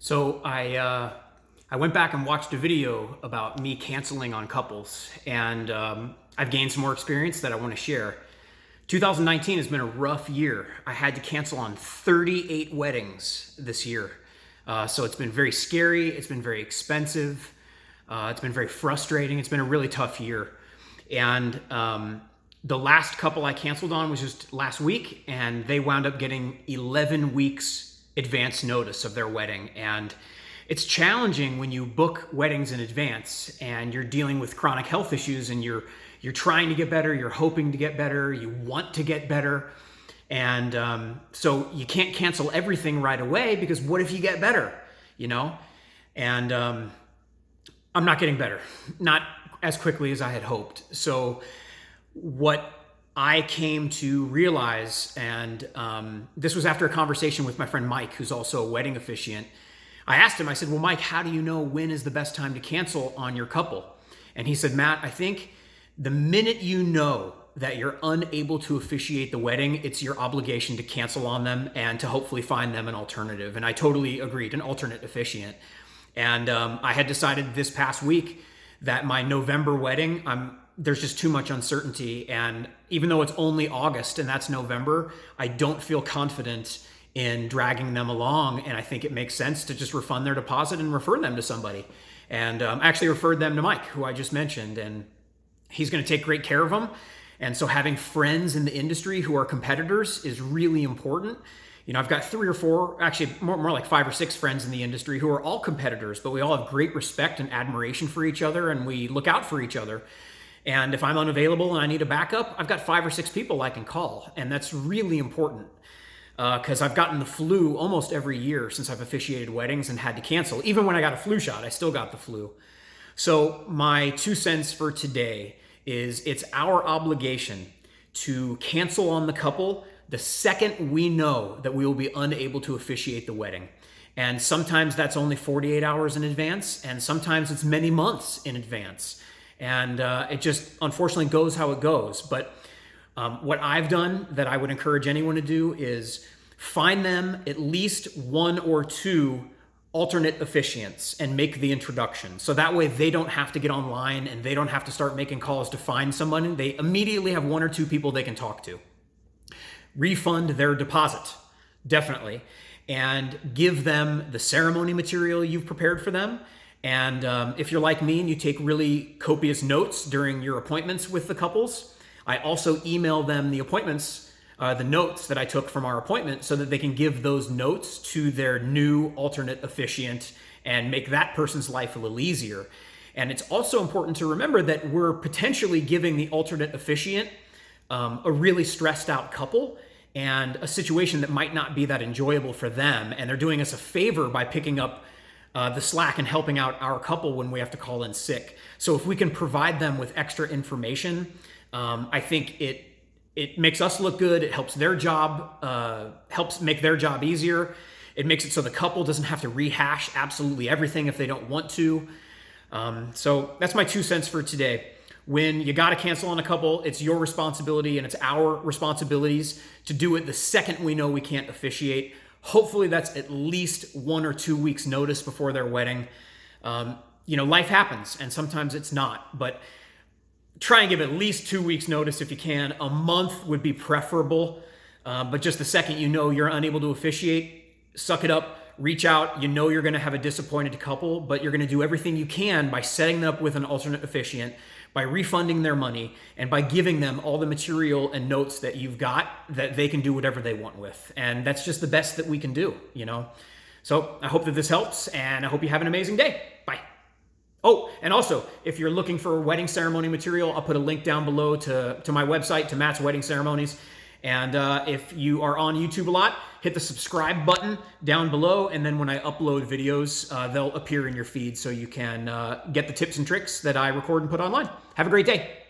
So I went back and watched a video about me canceling on couples, and I've gained some more experience that I want to share. 2019 has been a rough year. I had to cancel on 38 weddings this year. So it's been very scary. It's been very expensive. It's been very frustrating. It's been a really tough year. And the last couple I canceled on was just last week, and they wound up getting 11 weeks advance notice of their wedding. And it's challenging when you book weddings in advance and you're dealing with chronic health issues and you're trying to get better, you're hoping to get better, you want to get better. And so you can't cancel everything right away, because what if you get better, you know? And I'm not getting better, not as quickly as I had hoped. So what I came to realize, and this was after a conversation with my friend Mike, who's also a wedding officiant. I asked him, I said, well, Mike, how do you know when is the best time to cancel on your couple? And he said, Matt, I think the minute you know that you're unable to officiate the wedding, it's your obligation to cancel on them and to hopefully find them an alternative. And I totally agreed, an alternate officiant. And I had decided this past week that my November wedding, there's just too much uncertainty. And even though it's only August and that's November, I don't feel confident in dragging them along. And I think it makes sense to just refund their deposit and refer them to somebody. And I actually referred them to Mike, who I just mentioned, and he's going to take great care of them. And so having friends in the industry who are competitors is really important. You know, I've got 3 or 4, actually more like 5 or 6 friends in the industry who are all competitors, but we all have great respect and admiration for each other, and we look out for each other. And if I'm unavailable and I need a backup, I've got 5 or 6 people I can call. And that's really important, because I've gotten the flu almost every year since I've officiated weddings and had to cancel. Even when I got a flu shot, I still got the flu. So my 2 cents for today is it's our obligation to cancel on the couple the second we know that we will be unable to officiate the wedding. And sometimes that's only 48 hours in advance, and sometimes it's many months in advance. And it just unfortunately goes how it goes. But what I've done that I would encourage anyone to do is find them at least 1 or 2 alternate officiants and make the introduction. So that way they don't have to get online and they don't have to start making calls to find someone. They immediately have 1 or 2 people they can talk to. Refund their deposit, definitely, and give them the ceremony material you've prepared for them. And if you're like me and you take really copious notes during your appointments with the couples, I also email them the appointments, the notes that I took from our appointment, so that they can give those notes to their new alternate officiant and make that person's life a little easier. And it's also important to remember that we're potentially giving the alternate officiant a really stressed out couple and a situation that might not be that enjoyable for them. And they're doing us a favor by picking up the slack and helping out our couple when we have to call in sick. So if we can provide them with extra information, I think it makes us look good. It helps their job, helps make their job easier. It makes it so the couple doesn't have to rehash absolutely everything if they don't want to. So that's my 2 cents for today. When you got to cancel on a couple, it's your responsibility and it's our responsibilities to do it the second we know we can't officiate. Hopefully that's at least 1 or 2 weeks notice before their wedding. You know, life happens and sometimes it's not, but try and give at least 2 weeks notice if you can. A month would be preferable, but just the second you know you're unable to officiate, suck it up, reach out. You know you're going to have a disappointed couple, but you're going to do everything you can by setting them up with an alternate officiant, by refunding their money, and by giving them all the material and notes that you've got that they can do whatever they want with. And that's just the best that we can do, you know? So I hope that this helps, and I hope you have an amazing day. Bye. Oh, and also, if you're looking for wedding ceremony material, I'll put a link down below to my website, to Matt's Wedding Ceremonies. And if you are on YouTube a lot, hit the subscribe button down below. And then when I upload videos, they'll appear in your feed so you can get the tips and tricks that I record and put online. Have a great day.